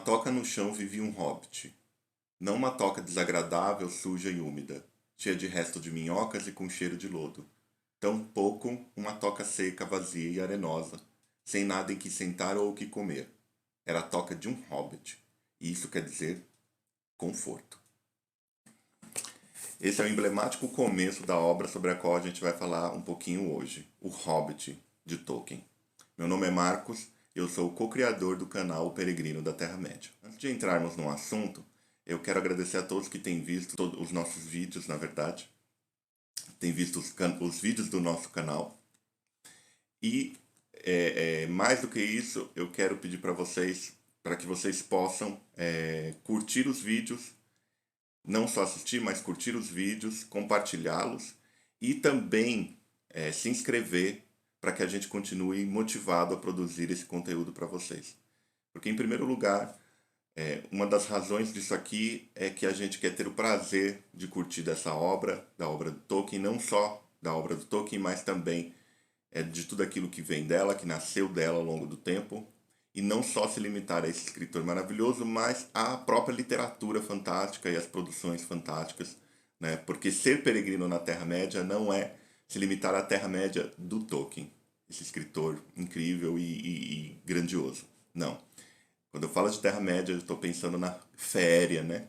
toca no chão vivia um hobbit. Não uma toca desagradável, suja e úmida, cheia de resto de minhocas e com cheiro de lodo. Tampouco uma toca seca, vazia e arenosa, sem nada em que sentar ou o que comer. Era a toca de um hobbit, e isso quer dizer conforto. Esse é o emblemático começo da obra sobre a qual a gente vai falar um pouquinho hoje, O Hobbit, de Tolkien. Meu nome é Marcos, eu sou o co-criador do canal O Peregrino da Terra-média. Antes de entrarmos no assunto, eu quero agradecer a todos que têm visto os nossos vídeos, na verdade. Têm visto os vídeos do nosso canal. E, mais do que isso, eu quero pedir para que vocês possam curtir os vídeos, não só assistir, mas curtir os vídeos, compartilhá-los e também se inscrever para que a gente continue motivado a produzir esse conteúdo para vocês. Porque, em primeiro lugar, uma das razões disso aqui é que a gente quer ter o prazer de curtir dessa obra, da obra do Tolkien, não só da obra do Tolkien, mas também de tudo aquilo que vem dela, que nasceu dela ao longo do tempo, e não só se limitar a esse escritor maravilhoso, mas à própria literatura fantástica e às produções fantásticas, né? Porque ser peregrino na Terra-média não é se limitar à Terra-média do Tolkien, esse escritor incrível e grandioso. Não. Quando eu falo de Terra-média, eu estou pensando na Féria, né?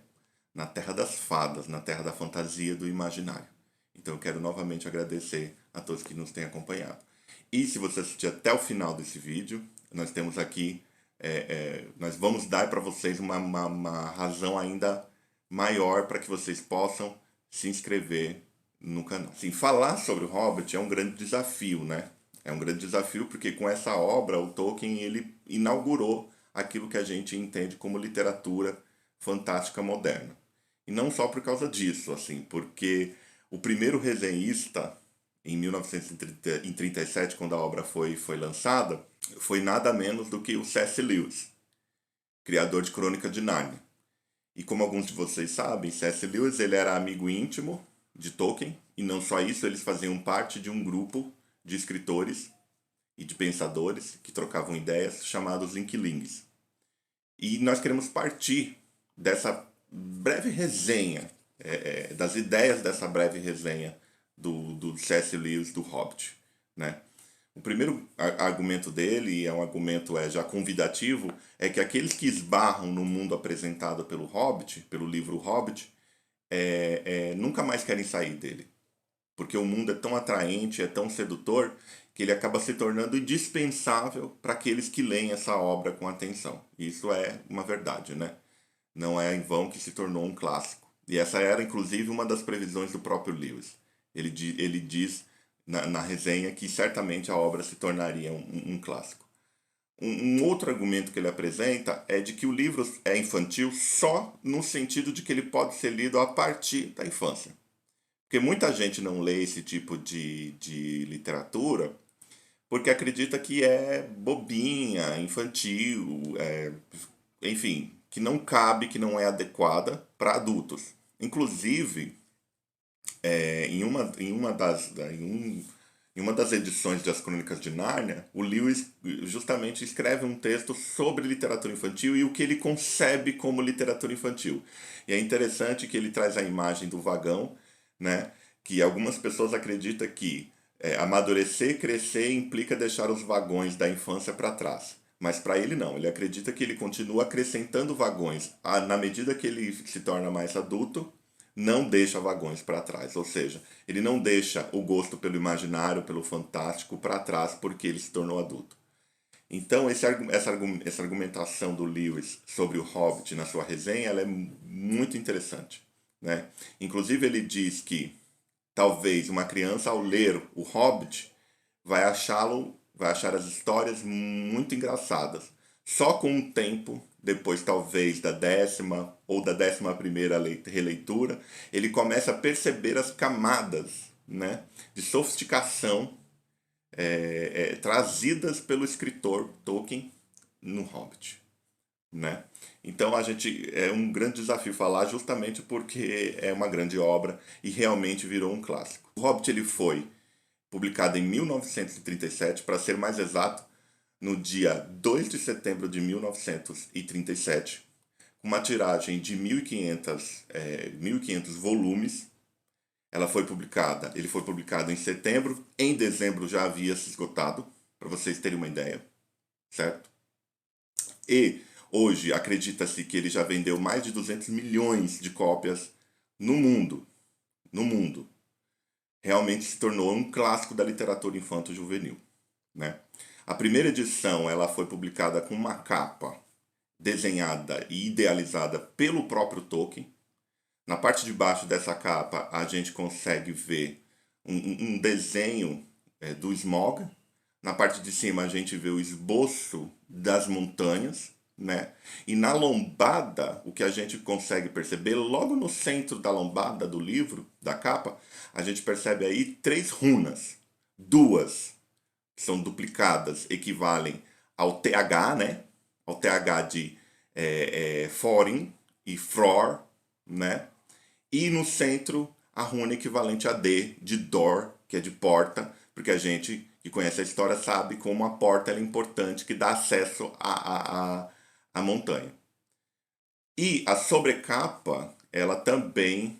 Na Terra das Fadas, na Terra da fantasia, do imaginário. Então eu quero novamente agradecer a todos que nos têm acompanhado. E se você assistir até o final desse vídeo, nós temos aqui, nós vamos dar para vocês uma razão ainda maior para que vocês possam se inscrever no canal. Sim, falar sobre o Hobbit é um grande desafio, né? É um grande desafio porque com essa obra o Tolkien ele inaugurou aquilo que a gente entende como literatura fantástica moderna. E não só por causa disso, assim, porque o primeiro resenhista, em 1937, quando a obra foi lançada, foi nada menos do que o C.S. Lewis, criador de Crônica de Nárnia. E como alguns de vocês sabem, C.S. Lewis ele era amigo íntimo de Tolkien, e não só isso, eles faziam parte de um grupo de escritores e de pensadores que trocavam ideias, chamados Inquilings. E nós queremos partir dessa breve resenha, das ideias dessa breve resenha do C.S. Lewis, do Hobbit, né? O primeiro argumento dele, é um argumento já convidativo, é que aqueles que esbarram no mundo apresentado pelo Hobbit, pelo livro Hobbit, nunca mais querem sair dele. Porque o mundo é tão atraente, é tão sedutor, que ele acaba se tornando indispensável para aqueles que leem essa obra com atenção. Isso é uma verdade, né? Não é em vão que se tornou um clássico. E essa era, inclusive, uma das previsões do próprio Lewis. Ele diz na resenha que certamente a obra se tornaria um clássico. Um outro argumento que ele apresenta é de que o livro é infantil só no sentido de que ele pode ser lido a partir da infância. Porque muita gente não lê esse tipo de literatura porque acredita que é bobinha, infantil, enfim, que não cabe, que não é adequada para adultos. Inclusive, em uma das edições das Crônicas de Nárnia, o Lewis justamente escreve um texto sobre literatura infantil e o que ele concebe como literatura infantil. E é interessante que ele traz a imagem do vagão, né? Que algumas pessoas acreditam que amadurecer, crescer implica deixar os vagões da infância para trás. Mas para ele não, ele acredita que ele continua acrescentando vagões na medida que ele se torna mais adulto, não deixa vagões para trás. Ou seja, ele não deixa o gosto pelo imaginário, pelo fantástico para trás porque ele se tornou adulto. Então, essa argumentação do Lewis sobre o Hobbit na sua resenha ela é muito interessante, né? Inclusive, ele diz que talvez uma criança, ao ler o Hobbit, vai achar as histórias muito engraçadas. Só com o tempo, depois talvez da 10ª ou da 11ª releitura, ele começa a perceber as camadas, né, de sofisticação trazidas pelo escritor Tolkien no Hobbit, né? Então é um grande desafio falar justamente porque é uma grande obra e realmente virou um clássico. O Hobbit ele foi publicado em 1937, para ser mais exato, no dia 2 de setembro de 1937, com uma tiragem de 1.500 volumes. Ele foi publicado em setembro, em dezembro já havia se esgotado, para vocês terem uma ideia, certo? E hoje acredita-se que ele já vendeu mais de 200 milhões de cópias no mundo. No mundo. Realmente se tornou um clássico da literatura infanto-juvenil, né? A primeira edição ela foi publicada com uma capa desenhada e idealizada pelo próprio Tolkien. Na parte de baixo dessa capa a gente consegue ver um desenho do Smaug. Na parte de cima a gente vê o esboço das montanhas, né? E na lombada, o que a gente consegue perceber, logo no centro da lombada do livro, da capa, a gente percebe aí 3 runas. 2 são duplicadas, equivalem ao TH, né? Ao TH de Thorin e Thror, né? E no centro, a runa equivalente a D, de Dor, que é de porta, porque a gente que conhece a história sabe como a porta é importante, que dá acesso à montanha. E a sobrecapa, ela também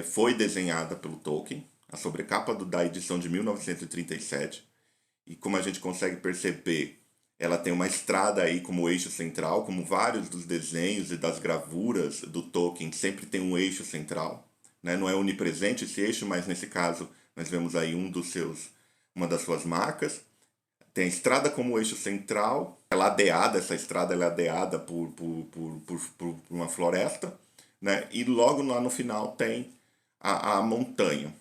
foi desenhada pelo Tolkien, a sobrecapa da edição de 1937. E como a gente consegue perceber, ela tem uma estrada aí como eixo central, como vários dos desenhos e das gravuras do Tolkien sempre tem um eixo central, né? Não é onipresente esse eixo, mas nesse caso nós vemos aí uma das suas marcas. Tem a estrada como eixo central, essa estrada ela é ladeada por uma floresta, né? E logo lá no final tem a montanha.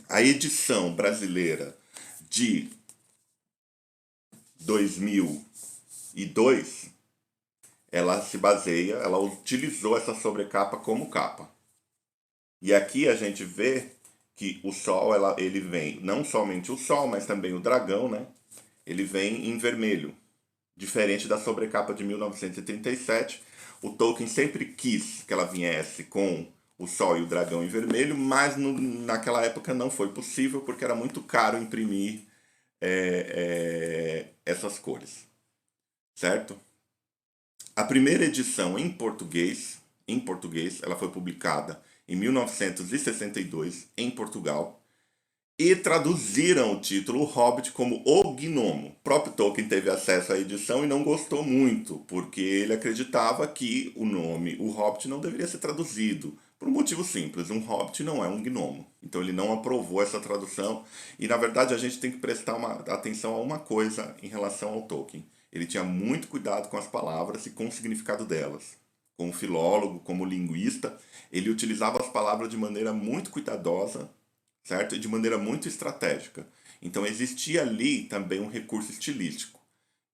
A edição brasileira de 2002, ela utilizou essa sobrecapa como capa. E aqui a gente vê que o sol, ele vem, não somente o sol, mas também o dragão, né? Ele vem em vermelho. Diferente da sobrecapa de 1937, o Tolkien sempre quis que ela viesse com o sol e o dragão em vermelho, mas naquela época não foi possível porque era muito caro imprimir essas cores, certo? A primeira edição em português, ela foi publicada em 1962 em Portugal e traduziram o título O Hobbit como O Gnomo. O próprio Tolkien teve acesso à edição e não gostou muito, porque ele acreditava que o nome O Hobbit não deveria ser traduzido. Por um motivo simples, um hobbit não é um gnomo. Então ele não aprovou essa tradução. E na verdade a gente tem que prestar atenção a uma coisa em relação ao Tolkien. Ele tinha muito cuidado com as palavras e com o significado delas. Como filólogo, como linguista, ele utilizava as palavras de maneira muito cuidadosa, certo? E de maneira muito estratégica. Então existia ali também um recurso estilístico.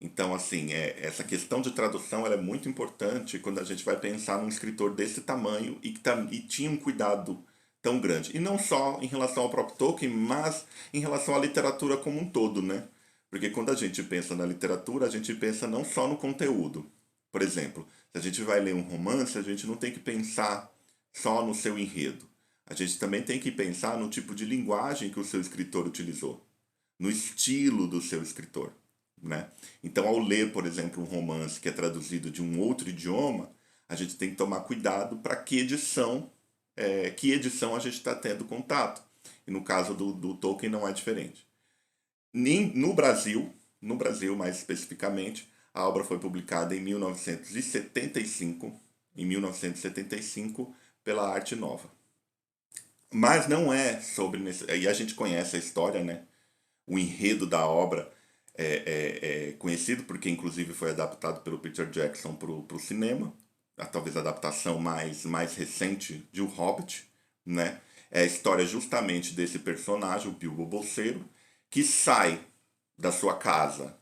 Então, assim, essa questão de tradução ela é muito importante quando a gente vai pensar num escritor desse tamanho e tinha um cuidado tão grande. E não só em relação ao próprio Tolkien, mas em relação à literatura como um todo, né? Porque quando a gente pensa na literatura, a gente pensa não só no conteúdo. Por exemplo, se a gente vai ler um romance, a gente não tem que pensar só no seu enredo. A gente também tem que pensar no tipo de linguagem que o seu escritor utilizou, no estilo do seu escritor, né? Então, ao ler, por exemplo, um romance que é traduzido de um outro idioma, a gente tem que tomar cuidado para que edição a gente está tendo contato. E no caso do Tolkien não é diferente. No Brasil mais especificamente, a obra foi publicada em 1975, pela Arte Nova. Mas não é sobre... E a gente conhece a história, né? O enredo da obra é conhecido, porque inclusive foi adaptado pelo Peter Jackson para o cinema. Talvez a adaptação mais recente de O Hobbit, né? É a história justamente desse personagem, o Bilbo Bolseiro, que sai da sua casa,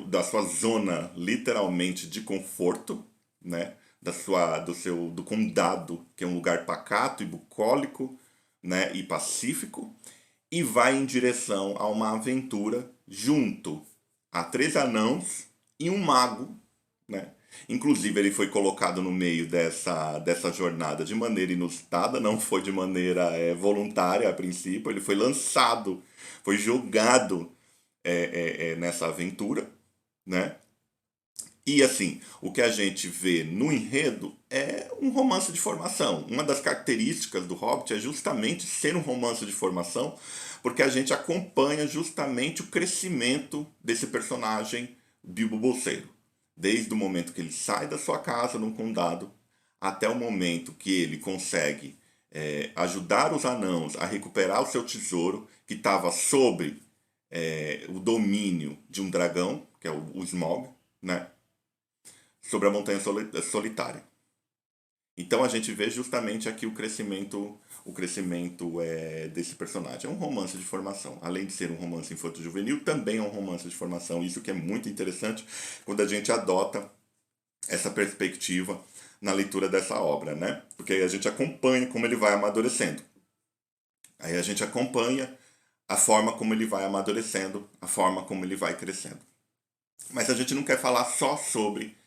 da sua zona literalmente de conforto, né? Do condado, que é um lugar pacato e bucólico, né? E pacífico, e vai em direção a uma aventura junto a 3 anãos e um mago, né? Inclusive ele foi colocado no meio dessa jornada de maneira inusitada, não foi de maneira voluntária a princípio, ele foi lançado, foi jogado nessa aventura, né? E assim, o que a gente vê no enredo é um romance de formação. Uma das características do Hobbit é justamente ser um romance de formação, porque a gente acompanha justamente o crescimento desse personagem Bilbo Bolseiro. Desde o momento que ele sai da sua casa no condado, até o momento que ele consegue ajudar os anãos a recuperar o seu tesouro, que estava sob o domínio de um dragão, que é o Smaug, né? Sobre a Montanha Solitária. Então a gente vê justamente aqui o crescimento desse personagem. É um romance de formação. Além de ser um romance infanto-juvenil, também é um romance de formação. Isso que é muito interessante quando a gente adota essa perspectiva na leitura dessa obra, né? Porque aí a gente acompanha como ele vai amadurecendo. Aí a gente acompanha a forma como ele vai amadurecendo, a forma como ele vai crescendo. Mas a gente não quer falar só sobre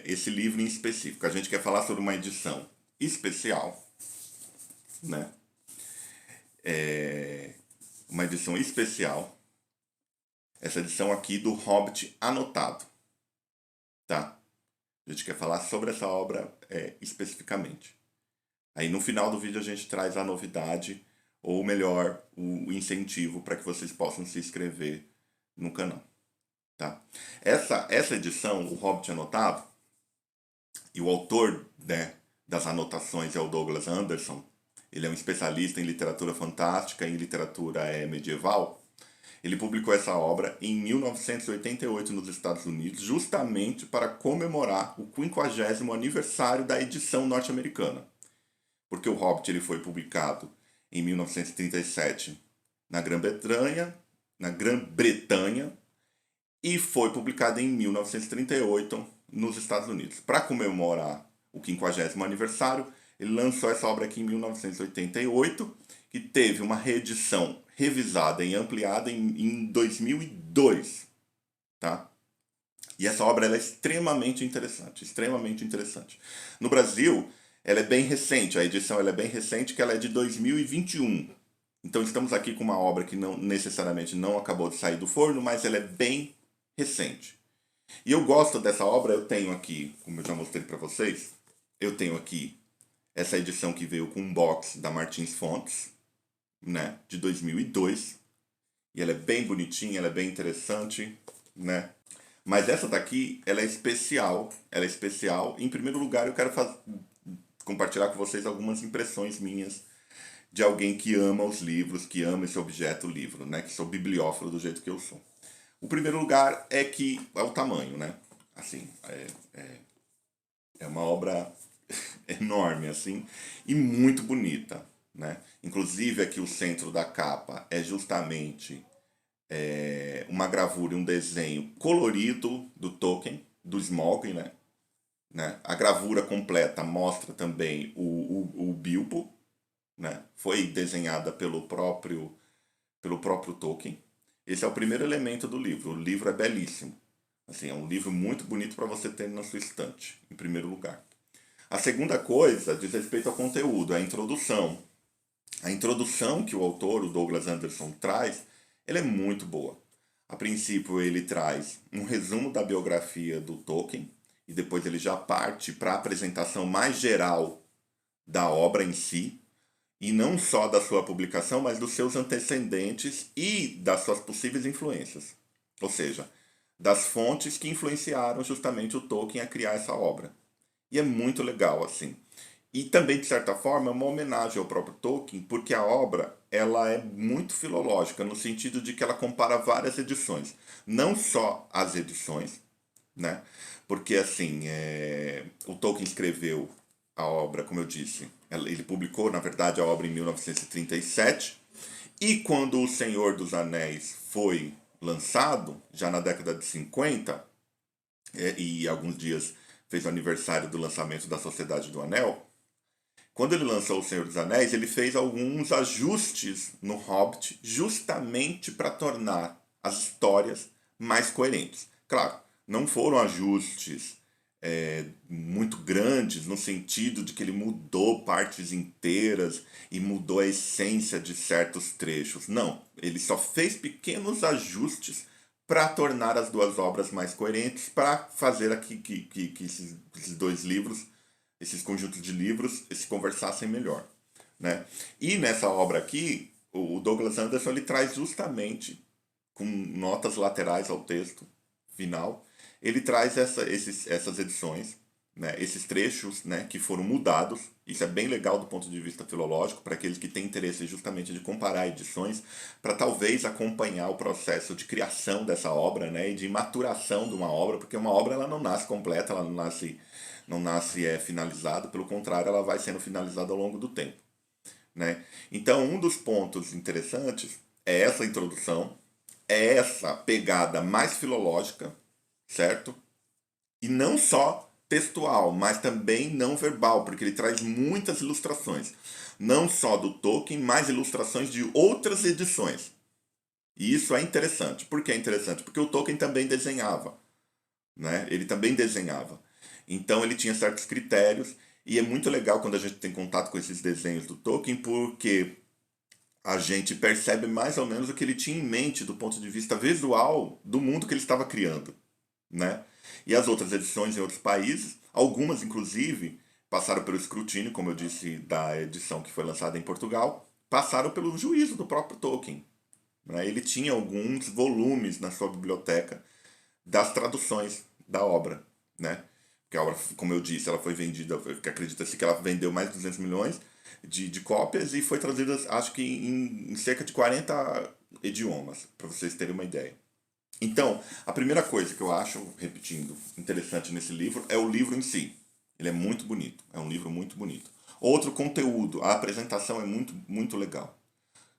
esse livro em específico. A gente quer falar sobre uma edição especial, né? Uma edição especial. Essa edição aqui do Hobbit anotado, tá? A gente quer falar sobre essa obra especificamente. Aí no final do vídeo a gente traz a novidade, ou melhor, o incentivo para que vocês possam se inscrever no canal. Tá? Essa edição, o Hobbit anotado, e o autor, né, das anotações é o Douglas Anderson. Ele é um especialista em literatura fantástica e em literatura medieval. Ele publicou essa obra em 1988 nos Estados Unidos, justamente para comemorar o 50º aniversário da edição norte-americana. Porque o Hobbit ele foi publicado em 1937 na Grã-Bretanha, e foi publicado em 1938 nos Estados Unidos. Para comemorar o 50º aniversário, ele lançou essa obra aqui em 1988, que teve uma reedição revisada e ampliada em 2002. Tá? E essa obra ela é extremamente interessante, extremamente interessante. No Brasil, ela é bem recente, a edição ela é bem recente, que ela é de 2021. Então estamos aqui com uma obra que não necessariamente não acabou de sair do forno, mas ela é bem recente. E eu gosto dessa obra, eu tenho aqui, como eu já mostrei para vocês, eu tenho aqui essa edição que veio com um box da Martins Fontes, né, de 2002. E ela é bem bonitinha, ela é bem interessante, né? Mas essa daqui, ela é especial. Ela é especial. Em primeiro lugar, eu quero compartilhar com vocês algumas impressões minhas de alguém que ama os livros, que ama esse objeto livro, né? Que sou bibliófilo do jeito que eu sou. O primeiro lugar é que é o tamanho, né? Assim, é uma obra enorme, assim, e muito bonita, né? Inclusive aqui o centro da capa é justamente uma gravura e um desenho colorido do Tolkien, do Smaug, né? A gravura completa mostra também o Bilbo, né? Foi desenhada pelo próprio Tolkien. Esse é o primeiro elemento do livro. O livro é belíssimo. Assim, é um livro muito bonito para você ter na sua estante, em primeiro lugar. A segunda coisa diz respeito ao conteúdo, a introdução. A introdução que o autor, o Douglas Anderson, traz, ela é muito boa. A princípio, ele traz um resumo da biografia do Tolkien, e depois ele já parte para a apresentação mais geral da obra em si, e não só da sua publicação, mas dos seus antecedentes e das suas possíveis influências. Ou seja, das fontes que influenciaram justamente o Tolkien a criar essa obra. E é muito legal, assim. E também, de certa forma, é uma homenagem ao próprio Tolkien, porque a obra ela é muito filológica, no sentido de que ela compara várias edições. Não só as edições, né? Porque, assim, o Tolkien escreveu a obra, como eu disse, ele publicou, na verdade, a obra em 1937, e quando O Senhor dos Anéis foi lançado, já na década de 50, e alguns dias fez o aniversário do lançamento da Sociedade do Anel, quando ele lançou O Senhor dos Anéis, ele fez alguns ajustes no Hobbit, justamente para tornar as histórias mais coerentes. Claro, não foram ajustes muito grandes, no sentido de que ele mudou partes inteiras e mudou a essência de certos trechos. Não, ele só fez pequenos ajustes para tornar as duas obras mais coerentes, para fazer aqui que esses dois livros, esses conjuntos de livros, se conversassem melhor. Né? E nessa obra aqui, o Douglas Anderson ele traz justamente, com notas laterais ao texto final, ele traz essas edições, né, esses trechos, né, que foram mudados. Isso é bem legal do ponto de vista filológico, para aqueles que têm interesse justamente de comparar edições, para talvez acompanhar o processo de criação dessa obra, né, e de maturação de uma obra, porque uma obra ela não nasce completa, ela não nasce finalizada, pelo contrário, ela vai sendo finalizada ao longo do tempo. Né? Então, um dos pontos interessantes é essa introdução, é essa pegada mais filológica, certo? E não só textual, mas também não verbal, porque ele traz muitas ilustrações. Não só do Tolkien, mas ilustrações de outras edições. E isso é interessante. Por que é interessante? Porque o Tolkien também desenhava. Né? Ele também desenhava. Então ele tinha certos critérios. E é muito legal quando a gente tem contato com esses desenhos do Tolkien, porque a gente percebe mais ou menos o que ele tinha em mente do ponto de vista visual do mundo que ele estava criando. Né? E as outras edições em outros países, algumas inclusive passaram pelo escrutínio, como eu disse, da edição que foi lançada em Portugal, passaram pelo juízo do próprio Tolkien. Né? Ele tinha alguns volumes na sua biblioteca das traduções da obra. Né? Porque a obra, como eu disse, ela foi vendida, acredita-se que ela vendeu mais de 200 milhões de cópias e foi traduzida, acho que em cerca de 40 idiomas, para vocês terem uma ideia. Então, a primeira coisa que eu acho, repetindo, interessante nesse livro é o livro em si. Ele é muito bonito, é um livro muito bonito. Outro conteúdo, a apresentação é muito, muito legal.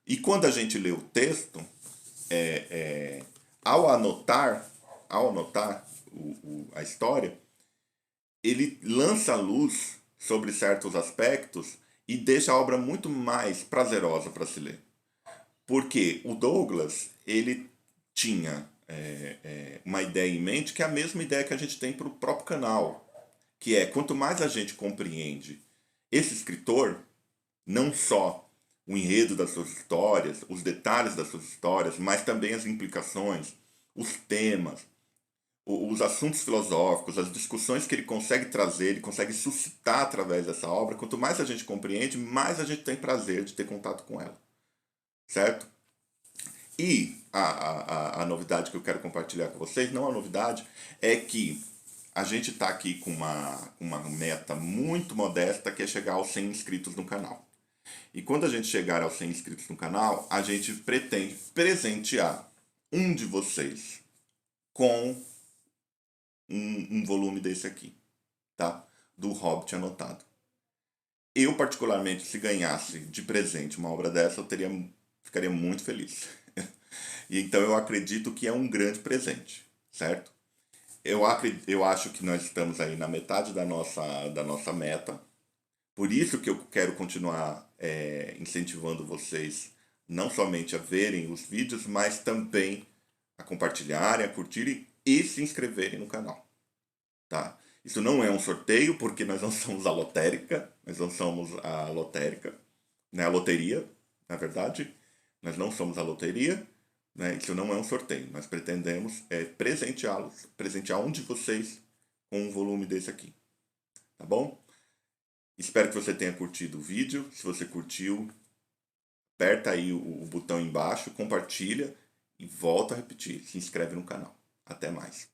E quando a gente lê o texto, ao anotar, a história, ele lança a luz sobre certos aspectos e deixa a obra muito mais prazerosa para se ler. Porque o Douglas, ele tinha uma ideia em mente que é a mesma ideia que a gente tem para o próprio canal, que é quanto mais a gente compreende esse escritor, não só o enredo das suas histórias, os detalhes das suas histórias, mas também as implicações, os temas, os assuntos filosóficos, as discussões que ele consegue trazer, ele consegue suscitar através dessa obra, quanto mais a gente compreende, mais a gente tem prazer de ter contato com ela. Certo? E a novidade que eu quero compartilhar com vocês, não a novidade, é que a gente está aqui com uma meta muito modesta, que é chegar aos 100 inscritos no canal. E quando a gente chegar aos 100 inscritos no canal, a gente pretende presentear um de vocês com um volume desse aqui, tá? Do Hobbit anotado. Eu, particularmente, se ganhasse de presente uma obra dessa, ficaria muito feliz. E então eu acredito que é um grande presente, certo? Eu acho que nós estamos aí na metade da nossa meta. Por isso que eu quero continuar incentivando vocês não somente a verem os vídeos, mas também a compartilharem, a curtirem e se inscreverem no canal. Tá? Isso não é um sorteio, porque nós não somos a lotérica, nós não somos a lotérica, né? A loteria, na verdade. Nós não somos a loteria, né? Isso não é um sorteio. Nós pretendemos presentear um de vocês com um volume desse aqui. Tá bom? Espero que você tenha curtido o vídeo. Se você curtiu, aperta aí o botão embaixo, compartilha e volta a repetir. Se inscreve no canal. Até mais.